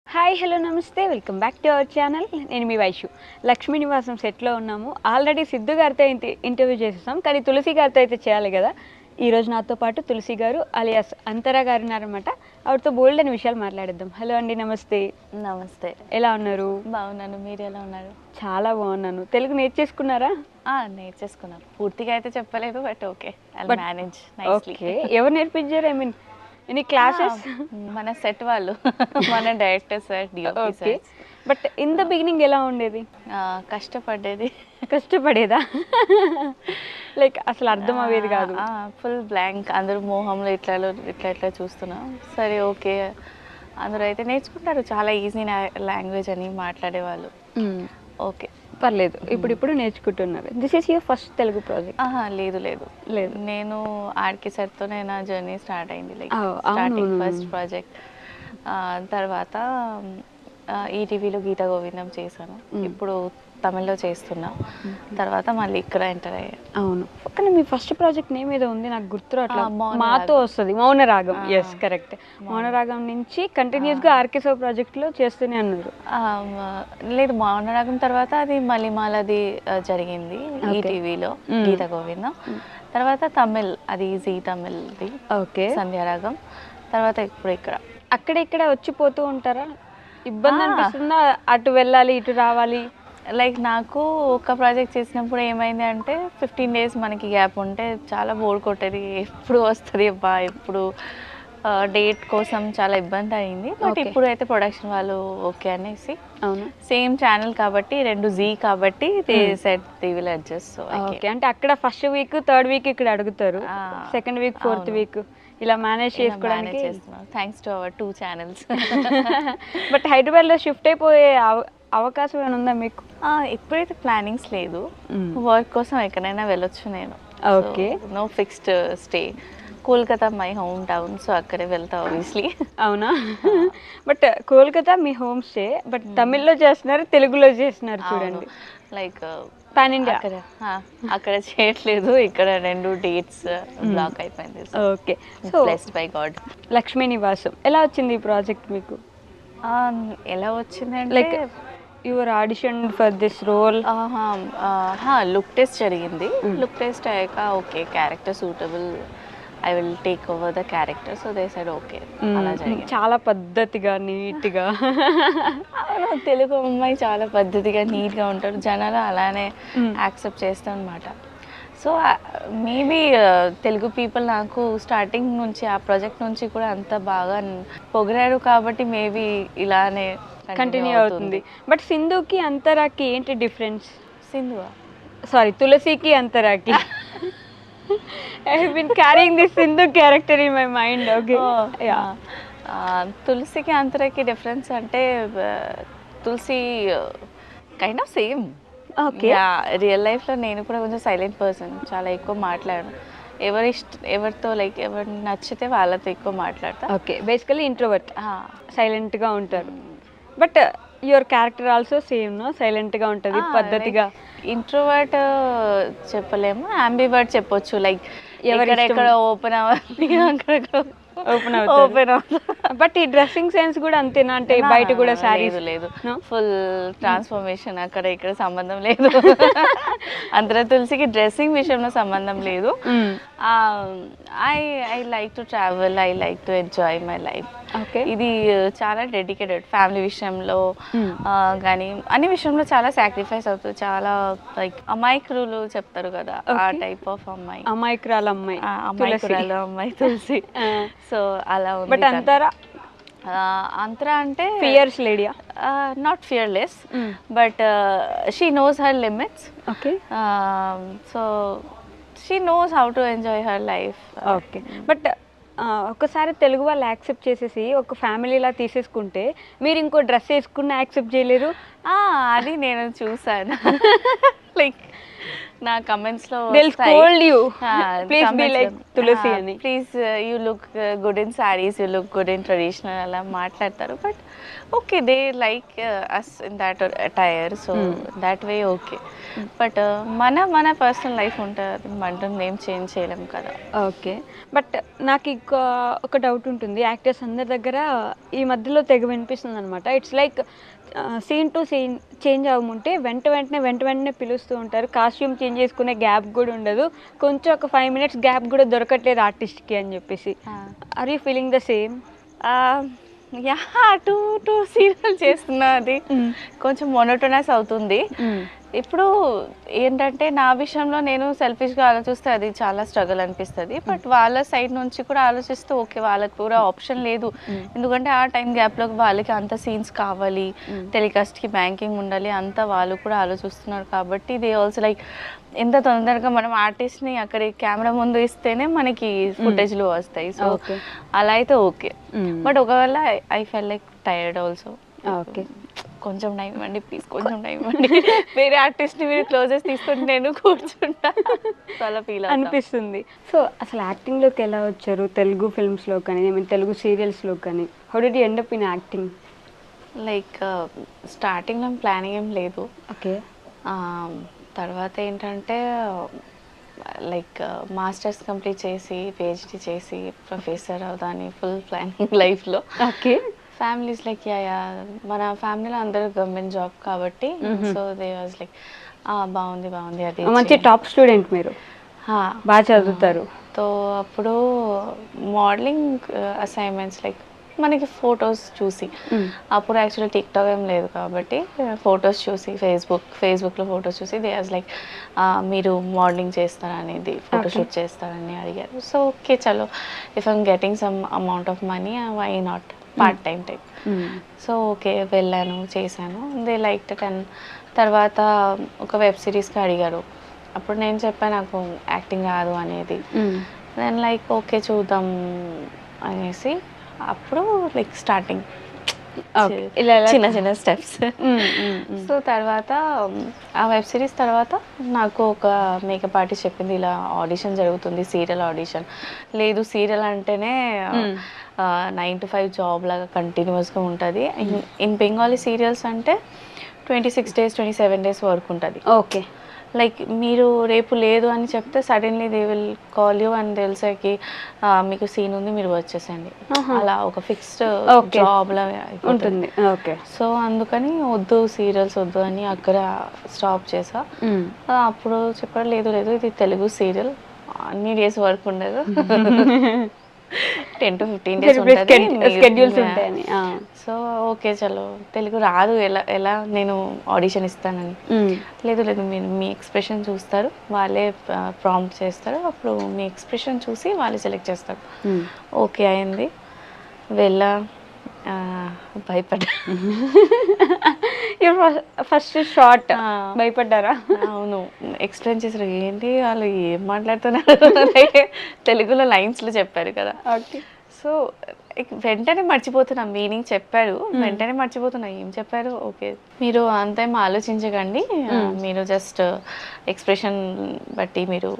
Hi hello నమస్తే, welcome back to our channel. నేను మీ వైషు. లక్ష్మీ నివాసం సెట్లో ఉన్నాము. ఆల్రెడీ సిద్ధు గారితో ఇంటర్వ్యూ చేసేసాం, కానీ తులసి గారితో అయితే చేయాలి కదా. ఈరోజు నాతో పాటు తులసి గారు అలియాస్ అంతరా గారు ఉన్నారనమాట. ఆవిడతో బోల్డ్ అని విషయాలు మాట్లాడేద్దాం. హలో అండి, నమస్తే. నమస్తే. ఎలా ఉన్నారు? బాగున్నాను, మీరు ఎలా ఉన్నారు? చాలా బాగున్నాను. తెలుగు నేర్చేసుకున్నారా? నేర్చేసుకున్నాను. పూర్తిగా అయితే చెప్పలేదు, బట్ ఓకే, మేనేజ్. ఓకే, ఎవరు నేర్పించారు? I mean any classes? మన సెట్ వాళ్ళు, మన director sir, DOP sir. But in the beginning ఎలా ఉండేది? కష్టపడేదా? లైక్ అసలు అర్థం అయ్యేది కాదు? Full blank. అందరూ మోహంలో ఇట్లా చూస్తున్నాం. సరే ఓకే, అందరూ అయితే నేర్చుకుంటారు, చాలా ఈజీ లాంగ్వేజ్ అని మాట్లాడేవాళ్ళు. ఓకే, పర్లేదు. ఇప్పుడు నేర్చుకుంటున్నారు. This is your first Telugu project? లేదు, నేను ఆర్కే సార్తోనే నా జర్నీ స్టార్ట్ అయింది. Like starting first project. తర్వాత ఈటీవీలో గీతా గోవిందం చేశాను. ఇప్పుడు తమిళ్లో చేస్తున్నా. తర్వాత మళ్ళీ ఇక్కడ ఎంటర్ అయ్యాను. అవును, కానీ మీ ఫస్ట్ ప్రాజెక్ట్ నేమ్ ఏదో ఉంది, నాకు గుర్తు అట్లా మాతో వస్తుంది. మౌనరాగం. Yes, correct. మౌనరాగం నుంచి కంటిన్యూస్గా ఆర్కేసో ప్రాజెక్ట్లో చేస్తూనే అన్నారు. లేదు, మౌనరాగం తర్వాత అది మళ్ళీ మాలది జరిగింది ఈటీవీలో గీతా గోవిందం. తర్వాత తమిళ్, అది జీ తమిళ్ది. ఓకే, సంధ్యారాగం. తర్వాత ఇప్పుడు ఇక్కడ వచ్చిపోతూ ఉంటారా? ఇబ్బంది అనిపిస్తుందా? అటు వెళ్ళాలి, ఇటు రావాలి? లైక్ నాకు ఒక ప్రాజెక్ట్ చేసినప్పుడు ఏమైంది అంటే 15 days మనకి గ్యాప్ ఉంటే చాలా బోర్ కొట్టేది. ఎప్పుడు వస్తుంది అబ్బా, ఎప్పుడు డేట్ కోసం చాలా ఇబ్బంది అయింది. బట్ ఇప్పుడు అయితే ప్రొడక్షన్ వాళ్ళు ఓకే అనేసి, అవును, సేమ్ ఛానల్ కాబట్టి, 2 జీ కాబట్టి they set they will adjust. Okay, అంటే అక్కడ ఫస్ట్ వీక్, థర్డ్ వీక్ ఇక్కడ అడుగుతారు, సెకండ్ వీక్, ఫోర్త్ వీక్ ఇలా మేనేజ్ చేసుకోవడానికి. Thanks to our 2 channels. But హైదరాబాద్లో షిఫ్ట్ అయిపోయే అవకాశం ఏమైనా ఉందా మీకు? ఇప్పుడైతే ప్లానింగ్స్ లేదు. వర్క్ కోసం ఎక్కడైనా వెళ్ళొచ్చు నేను. Okay, no fixed stay. Kolkata my home town, so అక్కడే వెళ్తా ఆబ్వియస్లీ. అవునా? బట్ కోల్కతా మీ హోమ్ స్టే, బట్ తమిళ్లో చేస్తున్నారు, తెలుగులో చేస్తున్నారు చూడండి. లైక్ పాన్ ఇండియా అక్కడ చేయట్లేదు, ఇక్కడ 2 dates బ్లాక్ అయిపోయింది. Okay, so blessed by God. Lakshmi Nivasam ఎలా వచ్చింది ఈ ప్రాజెక్ట్ మీకు? ఎలా వచ్చిందంటే, like your audition for this role? Look test జరిగింది. లుక్ టెస్ట్ అయ్యాక okay, character suitable, I will take over the character. So they said okay. అలా జరిగింది. చాలా పద్ధతిగా, నీట్గా. తెలుగు అమ్మాయి చాలా పద్ధతిగా, నీట్గా ఉంటారు, జనాలు అలానే యాక్సెప్ట్ చేస్తాం అనమాట. సో మేబీ తెలుగు పీపుల్ నాకు స్టార్టింగ్ నుంచి, ఆ ప్రాజెక్ట్ నుంచి కూడా అంత బాగా పొగిడారు కాబట్టి మేబీ ఇలానే కంటిన్యూ అవుతుంది. బట్ సింధుకి అంతరాకి ఏంటి డిఫరెన్స్? తులసికి అంతరాకి. I have been carrying this Sindhu character in my mind. Okay. తులసికి అంతరాకి డిఫరెన్స్ అంటే, Tulasi kind of same. Okay, real లైఫ్లో నేను కూడా కొంచెం సైలెంట్ పర్సన్, చాలా ఎక్కువ మాట్లాడను. ఎవరితో లైక్ ఎవరు నచ్చితే వాళ్ళతో ఎక్కువ మాట్లాడతా. ఓకే, బేసికలీ ఇంట్రోవర్ట్, సైలెంట్గా ఉంటారు. But your character also same, no? సైలెంట్గా ఉంటుంది, పద్ధతిగా. ఇంట్రోవర్ట్ చెప్పలేము, అంబివర్ట్ చెప్పొచ్చు. లైక్ ఎక్కడెక్కడ ఓపెన్ అవ్వాలి, అక్కడెక్కడ ఓపెన్ అవుతుంది. బట్ ఈ డ్రెస్సింగ్ సెన్స్ కూడా అంతేనా? అంటే బయట కూడా సారీస్? లేదు, ఫుల్ ట్రాన్స్ఫర్మేషన్. అక్కడ ఇక్కడ సంబంధం లేదు. అందరూ తులసికి డ్రెస్సింగ్ విషయంలో సంబంధం లేదు. I like to travel, I like to enjoy my life. Okay, ఇది చాలా డెడికేటెడ్. ఫ్యామిలీ విషయంలో కానీ అన్ని విషయంలో చాలా సాక్రిఫైస్ అవుతుంది. చాలా లైక్ అమాయకులు చెప్తారు కదా, ఆ టైప్ ఆఫ్ అమ్మాయి. అమాయకురాలు అమ్మాయి తులసి. సో అలా ఉంది. బట్ అంతరా అంటే ఫియర్స్ లేడీయా? Not fearless, but she knows her limits. Okay, so she knows how to enjoy her life. Okay, but ఒకసారి తెలుగు వాళ్ళు యాక్సెప్ట్ చేసేసి ఒక ఫ్యామిలీలా తీసేసుకుంటే మీరు ఇంకో డ్రెస్ వేసుకున్న యాక్సెప్ట్ చేయలేరు. అది నేను చూసాను. లైక్ నా కమెంట్స్ లో ప్లీజ్ బి లైక్ తులసి అని, please you look good in saris, you look good in traditional అలా మాట్లాడతారు. But okay, they like us in that attire, so that way okay. But మన పర్సనల్ లైఫ్ ఉంటుంది, మనం ఏం change చేయలేం కదా. ఓకే, బట్ నాకు ఒక డౌట్ ఉంటుంది. యాక్టర్స్ అందరి దగ్గర ఈ మధ్యలో తెగ వినిపిస్తుంది అనమాట. It's like scene to scene change అవ్వముంటే వెంటనే పిలుస్తూ ఉంటారు. కాస్ట్యూమ్ చేంజ్ చేసుకునే గ్యాప్ కూడా ఉండదు. కొంచెం ఒక 5 minutes గ్యాప్ కూడా దొరకట్లేదు ఆర్టిస్ట్కి అని చెప్పేసి. Are you feeling the same? Yeah, two serial చేస్తున్నా, అది కొంచెం మొనోటోనస్ అవుతుంది. ఇప్పుడు ఏంటంటే నా విషయంలో నేను సెల్ఫిష్గా ఆలోచిస్తే అది చాలా స్ట్రగుల్ అనిపిస్తుంది. బట్ వాళ్ళ సైడ్ నుంచి కూడా ఆలోచిస్తే ఓకే, వాళ్ళకి కూడా ఆప్షన్ లేదు. ఎందుకంటే ఆ టైం గ్యాప్లో వాళ్ళకి అంత సీన్స్ కావాలి, టెలికాస్ట్కి బ్యాంకింగ్ ఉండాలి, అంతా వాళ్ళు కూడా ఆలోచిస్తున్నారు. కాబట్టి దే ఆల్సో లైక్ ఎంత తొందరగా మనం ఆర్టిస్ట్ని అక్కడ కెమెరా ముందు ఇస్తేనే మనకి ఫుటేజ్లు వస్తాయి. సో అలా అయితే ఓకే. బట్ ఒకవేళ I feel like tired also. Okay, కొంచెం టైం ఇవ్వండి ప్లీజ్, కొంచెం టైం ఇవ్వండి, వేరే ఆర్టిస్ట్ని మీరు క్లోజెస్ తీసుకొని నేను కూర్చుంటా, చాలా ఫీల్ అనిపిస్తుంది. సో అసలు యాక్టింగ్లోకి ఎలా వచ్చారు? తెలుగు ఫిల్మ్స్లో కానీ, ఐ మీన్ తెలుగు సీరియల్స్లో కానీ, how did you end up in acting? Like స్టార్టింగ్లో ప్లానింగ్ ఏం లేదు. ఓకే. తర్వాత ఏంటంటే లైక్ మాస్టర్స్ కంప్లీట్ చేసి పిహెచ్డి చేసి ప్రొఫెసర్ అవుదాని ఫుల్ ప్లానింగ్ లైఫ్లో. ఓకే. ఫ్యామిలీస్ లైక్ యా మన ఫ్యామిలీలో అందరూ గవర్నమెంట్ జాబ్ కాబట్టి సో దే వాజ్ లైక్ బాగుంది అది మంచి టాప్ స్టూడెంట్ మీరు, బాగా చదువుతారు. సో అప్పుడు మోడలింగ్ అసైన్మెంట్స్ లైక్ మనకి ఫొటోస్ చూసి, అప్పుడు యాక్చువల్లీ టిక్టాక్ ఏం లేదు కాబట్టి ఫొటోస్ చూసి ఫేస్బుక్లో ఫొటోస్ చూసి దే వాజ్ లైక్ మీరు మోడలింగ్ చేస్తారా అనేది, ఫోటోషూట్ చేస్తారని అడిగారు. సో ఓకే చలో, if I'm getting some amount of money why not, part time type. So okay వెళ్ళాను, చేశాను, దే లైక్ ఇట్. అండ్ తర్వాత ఒక వెబ్ సిరీస్కి అడిగారు. అప్పుడు నేను చెప్పాను నాకు యాక్టింగ్ రాదు అనేది. దెన్ లైక్ ఓకే చూద్దాం అనేసి అప్పుడు లైక్ స్టార్టింగ్ చిన్న స్టెప్స్. సో తర్వాత ఆ వెబ్ సిరీస్ తర్వాత నాకు ఒక మేకప్ ఆర్టిస్ట్ చెప్పింది ఇలా ఆడిషన్ జరుగుతుంది, సీరియల్ ఆడిషన్. లేదు సీరియల్ అంటేనే 9 to 5 జాబ్ లాగా కంటిన్యూస్గా ఉంటుంది. ఇన్ బెంగాలీ సీరియల్స్ అంటే 26 days 27 days వరకు ఉంటుంది. ఓకే. లైక్ మీరు రేపు లేదు అని చెప్తే suddenly they will call you and తెలిసాకి మీకు సీన్ ఉంది మీరు వచ్చేసండి, అలా ఒక ఫిక్స్డ్ జాబ్ లా ఉంటుంది. ఓకే. సో అందుకని వద్దు సీరియల్స్ వద్దు అని అక్కడ స్టాప్ చేసా. అప్పుడు చెప్పారు లేదు ఇది తెలుగు సీరియల్, అన్ని డేస్ వర్క్ ఉండదు, 10 to 15 days స్కెడ్యూల్స్ ఉంటాయని. సో ఓకే చలో తెలుగు రాదు, ఎలా నేను ఆడిషన్ ఇస్తానని. లేదు మీరు మీ ఎక్స్ప్రెషన్ చూస్తారు, వాళ్ళే ప్రాంప్ట్ చేస్తారు, అప్పుడు మీ ఎక్స్ప్రెషన్ చూసి వాళ్ళే సెలెక్ట్ చేస్తారు. ఓకే అయింది, వెళ్ళా, భయపడ్డా. ఫస్ట్ షార్ట్ భయపడ్డారా? అవును, ఎక్స్ప్లెయిన్ చేశారు, ఏంటి వాళ్ళు ఏం మాట్లాడుతున్నారు, తెలుగులో లైన్స్లో చెప్పారు కదా. ఓకే. సో వెంటనే మర్చిపోతున్నా, మీనింగ్ చెప్పారు వెంటనే మర్చిపోతున్నా ఏం చెప్పారు. ఓకే మీరు అంతేం ఆలోచించకండి, మీరు జస్ట్ ఎక్స్ప్రెషన్ బట్టి మీరు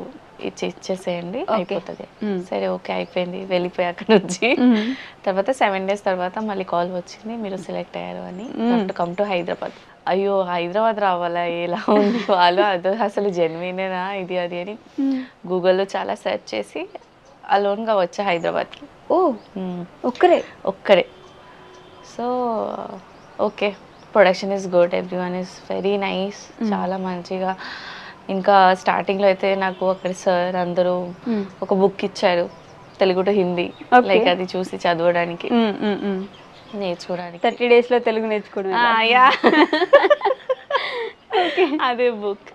ఇచ్చేసేయండి అయిపోతుంది. సరే ఓకే అయిపోయింది, వెళ్ళిపోయి అక్కడ నుంచి. తర్వాత 7 days తర్వాత మళ్ళీ కాల్ వచ్చింది, మీరు సెలెక్ట్ అయ్యారు అని, కమ్ టు హైదరాబాద్. అయ్యో హైదరాబాద్ రావాలా, ఎలా ఉంది వాళ్ళు, అదో అసలు జెన్యునేనా ఇది అది అని గూగుల్లో చాలా సెర్చ్ చేసి అలోన్గా వచ్చా హైదరాబాద్కి. ఓ ఒక్కరే. So okay production is good, everyone is very nice, చాలా మంచిగా. ఇంకా స్టార్టింగ్లో అయితే నాకు అక్కడ సార్ అందరూ ఒక బుక్ ఇచ్చారు, తెలుగు టు హిందీ, లైక్ అది చూసి చదవడానికి నేర్చుకోవడానికి. 30 days లో తెలుగు నేర్చుకోవడం. అదే బుక్.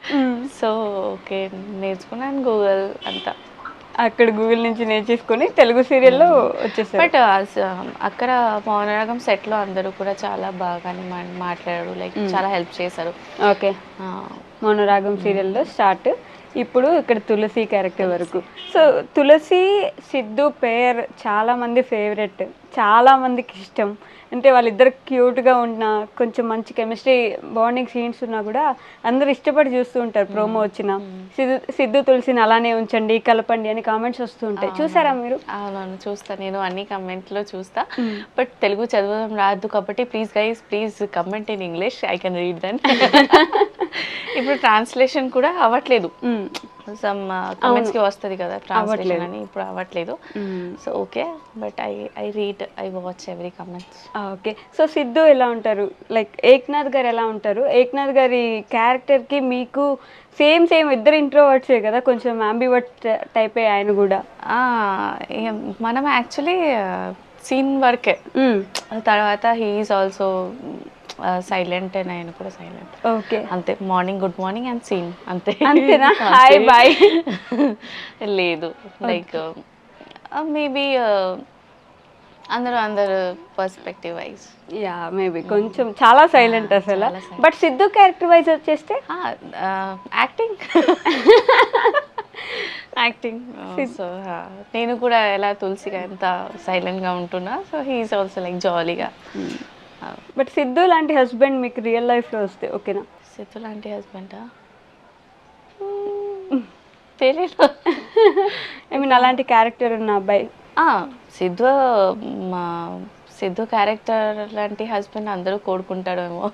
సో ఓకే నేర్చుకున్నాను, గూగుల్ అంతా అక్కడ గూగుల్ నుంచి నేర్చేసుకొని తెలుగు సీరియల్లో వచ్చేసారు. బట్ అక్కడ మౌనరాగం సెట్లో అందరూ కూడా చాలా బాగానే మాట్లాడారు, లైక్ చాలా హెల్ప్ చేశారు. ఓకే. మౌనరాగం సీరియల్లో స్టార్ట్, ఇప్పుడు ఇక్కడ తులసి క్యారెక్టర్ వరకు. సో తులసి సిద్ధు పేర్ చాలా మంది ఫేవరెట్, చాలా మందికి ఇష్టం. అంటే వాళ్ళిద్దరు క్యూట్గా ఉన్న, కొంచెం మంచి కెమిస్ట్రీ బాండింగ్ సీన్స్ ఉన్నా కూడా అందరు ఇష్టపడి చూస్తూ ఉంటారు. ప్రోమో వచ్చిన సిద్ధు తులసిని అలానే ఉంచండి, కలపండి అని కామెంట్స్ వస్తూ ఉంటాయి. చూసారా మీరు? అవునవును చూస్తా, నేను అన్ని కమెంట్లో చూస్తా. బట్ తెలుగు చదవడం రాదు కాబట్టి please comment in English, I can read then. ఇప్పుడు ట్రాన్స్లేషన్ కూడా అవ్వట్లేదు, సమ్ కమెంట్స్కి వస్తుంది కదా ట్రాన్స్లేషన్ అని, ఇప్పుడు అవ్వట్లేదు. So okay, but I read, I watch every comments. Okay. So Siddhu ఎలా ఉంటారు, లైక్ ఏక్నాథ్ గారు ఎలా ఉంటారు? ఏక్నాథ్ గారి క్యారెక్టర్కి మీకు సేమ్ ఇద్దరు ఇంట్రోవర్ట్సే కదా, కొంచెం అంబివర్ట్ టైపే ఆయన కూడా. మనం యాక్చువల్లీ సీన్ వర్కే, తర్వాత హీఈస్ ఆల్సో సైలెంట్ అండ్ ఆయన కూడా సైలెంట్. ఓకే, అంతే. Morning good morning and scene అంతే. అంతేనా? హాయ్ బాయ్ లేదు, లైక్ మేబీ అందరు పర్స్పెక్టివ్ వైజ్. యా, మేబీ కొంచెం చాలా సైలెంట్ అసలు. చాలా silent. But Siddhu character wise వచ్చేస్తే యాక్టింగ్ యాక్టింగ్. సో నేను కూడా ఎలా తులసిగా ఎంత సైలెంట్గా ఉంటున్నా, సో హీఈస్ ఆల్సో లైక్ జాలీగా. బట్ సిద్ధు లాంటి హస్బెండ్ మీకు రియల్ లైఫ్లో వస్తే ఓకేనా? సిద్ధు లాంటి హస్బెండా తెలీదు. ఐ మీన్ అలాంటి క్యారెక్టర్ ఉన్న అబ్బాయి. సిద్ధు మా సిద్ధు క్యారెక్టర్ లాంటి హస్బెండ్ అందరూ కోరుకుంటాడేమో.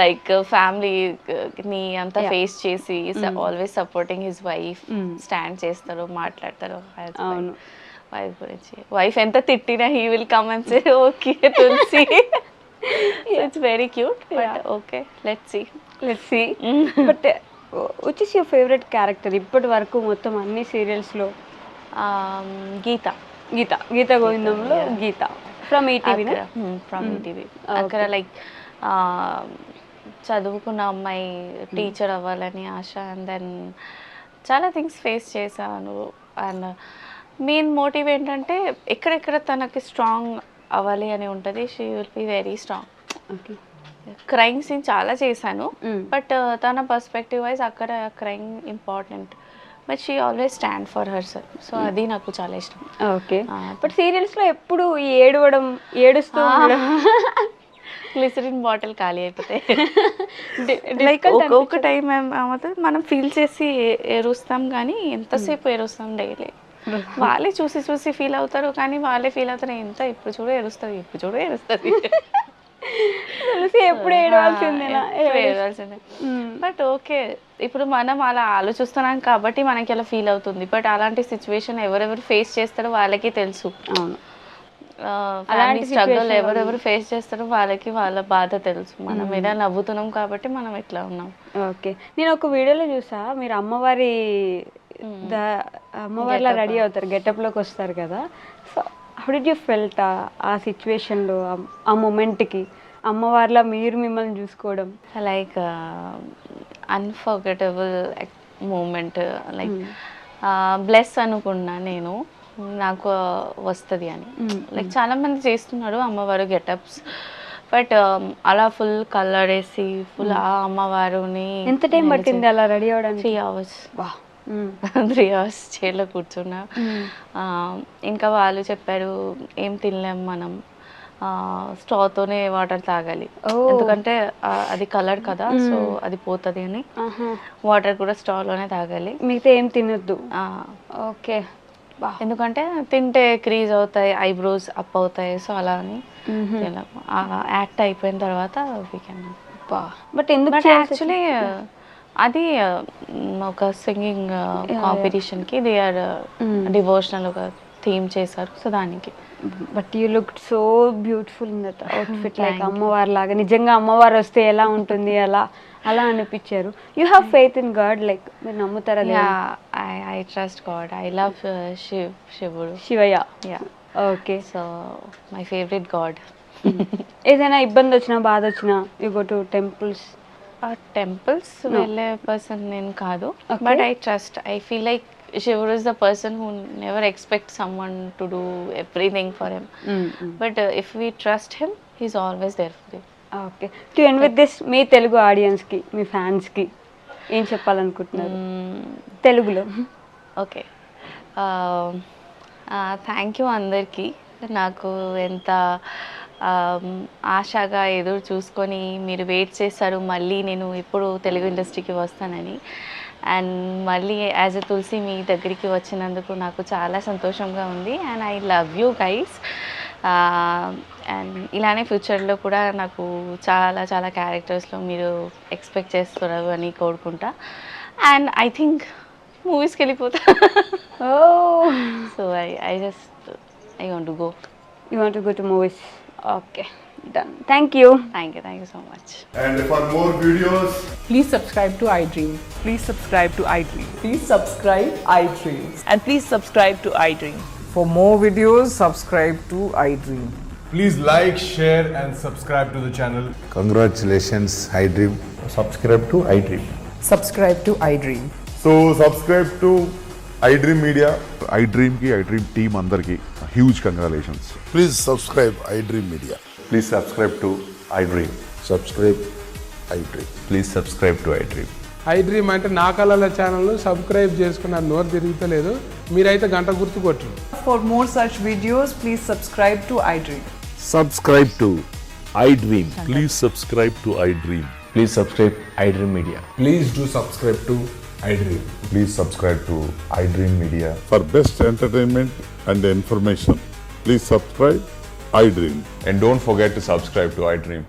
లైక్ ఫ్యామిలీని అంతా ఫేస్ చేసి always supporting his wife, stand చేస్తారు, మాట్లాడతారు. అవును, వైఫ్ గురించి. వైఫ్ ఎంత తిట్టినా he will come and say okay Tulasi. It's very cute. But okay, let's see. But which is your favourite character ఇప్పటి వరకు మొత్తం అన్ని సీరియల్స్లో? గీత గోవిందంలో Geetha from ETV. From ETV. అక్కడ లైక్ చదువుకున్న అమ్మాయి టీచర్ అవ్వాలని ఆశ, అండ్ దెన్ చాలా థింగ్స్ ఫేస్ చేశాను. అండ్ మెయిన్ మోటివ్ ఏంటంటే ఎక్కడెక్కడ తనకి స్ట్రాంగ్ అవ్వాలి అని ఉంటుంది. She will be very strong. Okay. Crime scene చాలా చేశాను, బట్ తన పర్స్పెక్టివ్ వైజ్ అక్కడ crime important, but she always stand for herself. So అది నాకు చాలా ఇష్టం. ఓకే. బట్ సీరియల్స్లో ఎప్పుడు ఈ ఏడుస్తూ ఉండడం, గ్లిసరిన్ బాటిల్ ఖాళీ అయిపోతే లైక్ ఒక టైం ఏమవుతుంది, మనం ఫీల్ చేసి ఏరుస్తాం కానీ ఎంతసేపు ఏరుస్తాం డైలీ. వాళ్ళే చూసి ఫీల్ అవుతారు, కానీ వాళ్ళే ఫీల్ అవుతారు ఎంత ఇప్పుడు చూడ ఏరుస్తుంది తెలిసి ఎప్పుడు ఏడవాల్సిందేనా? బట్ ఓకే, ఇప్పుడు మనం అలా ఆలోచిస్తున్నాం కాబట్టి మనకి అలా ఫీల్ అవుతుంది. బట్ అలాంటి సిచ్యువేషన్ ఎవరెవరు ఫేస్ చేస్తారో వాళ్ళకి తెలుసు. అవును, అలాంటి స్ట్రగుల్ ఎవరెవరు ఫేస్ చేస్తారో వాళ్ళకి వాళ్ళ బాధ తెలుసు. మనం ఇలా నవ్వుతున్నాం కాబట్టి మనం ఇట్లా ఉన్నాం. ఓకే. నేను ఒక వీడియోలో చూసా, మీరు అమ్మవారిలా రెడీ అవుతారు, గెటప్లోకి వస్తారు కదా. So how did you felt ఆ సిచ్యువేషన్లో, ఆ మూమెంట్కి అమ్మవారిలా మీరు మిమ్మల్ని చూసుకోవడం? Like unforgettable moment. Like bless అనుకున్నా నేను, నాకు వస్తుంది అని. లైక్ చాలా మంది చేస్తున్నారు అమ్మవారు గెటప్స్, బట్ అలా ఫుల్ కలర్ వేసి ఫుల్ ఆ అమ్మవారిని. ఎంత టైం పట్టింది అలా రెడీ అవ్వడానికి? 3 hours. 3 hours చైర్లో కూర్చున్నా. ఇంకా వాళ్ళు చెప్పారు ఏం తినలేం మనం, స్ట్రాతోనే వాటర్ తాగాలి, ఎందుకంటే అది కలర్ కదా, సో అది పోతుంది అని. వాటర్ కూడా స్ట్రాలోనే తాగాలి, మిగతా ఏం తినొద్దు. ఓకే. ఎందుకంటే తింటే క్రీజ్ అవుతాయి, ఐబ్రోస్ అప్ అవుతాయి, సో అలా అని యాక్ట్ అయిపోయిన తర్వాత వీ కెన్. బట్ ఎందుకు యాక్చువల్లీ అది ఒక సింగింగ్ కాంపిటీషన్కి దే ఆర్ డివోషనల్ ఒక థీమ్ చేశారు, సో దానికి. But you look so beautiful in that outfit, like అమ్మవారి లాగా. నిజంగా అమ్మవారు వస్తే ఎలా ఉంటుంది అలా అనిపించారు. You have faith in God, like మీరు నమ్ముతారా? I trust God. I love Shivayya. Okay. So my favourite God. ఏదైనా ఇబ్బంది వచ్చినా, బాధ వచ్చినా, you go to temples? Temples వెళ్ళే పర్సన్ నేను కాదు, but I trust. I feel like Shiva is the person who never expects someone to do everything for him. But if we trust him, he's always there for you. Okay. To end with this, మీ తెలుగు ఆడియన్స్కి, మీ ఫ్యాన్స్కి ఏం చెప్పాలనుకుంటున్నారు తెలుగులో? Okay, thank you అందరికీ. నాకు ఎంత ఆశగా ఎదురు చూసుకొని మీరు వెయిట్ చేశారు మళ్ళీ నేను ఎప్పుడు తెలుగు ఇండస్ట్రీకి వస్తానని. అండ్ మళ్ళీ యాజ్ ఎ తులసి మీ దగ్గరికి వచ్చినందుకు నాకు చాలా సంతోషంగా ఉంది. And I love you guys. And ఇలానే ఫ్యూచర్లో కూడా నాకు చాలా చాలా క్యారెక్టర్స్లో మీరు ఎక్స్పెక్ట్ చేస్తున్నారు అని కోరుకుంటా. అండ్ ఐ థింక్ మూవీస్కి వెళ్ళిపోతా. Oh so I want to go. You want to go to movies. Okay, done. Thank you thank you so much. And for more videos, Please subscribe to iDream. Please subscribe to iDream. Please subscribe iDream. And please subscribe to iDream. For more videos, subscribe to iDream. please like, share, and subscribe to the channel. Congratulations, iDream. Subscribe to iDream. Subscribe to iDream. So subscribe to iDream Media. iDream ki iDream team అందరికి huge congratulations. Please subscribe iDream Media. Please subscribe to iDream. Subscribe iDream. Please subscribe to iDream. iDream అంటే నా కళల channel subscribe చేసుకున్న నోరు తిరుగుతలేదు, మీరైతే గంట గుర్తు కొట్టరు. For more such videos, please subscribe to iDream. Subscribe to iDream. Please subscribe to iDream. Please subscribe iDream Media. Please do subscribe to iDream. Please subscribe to iDream Media. For best entertainment and information, please subscribe iDream. And don't forget to subscribe to iDream.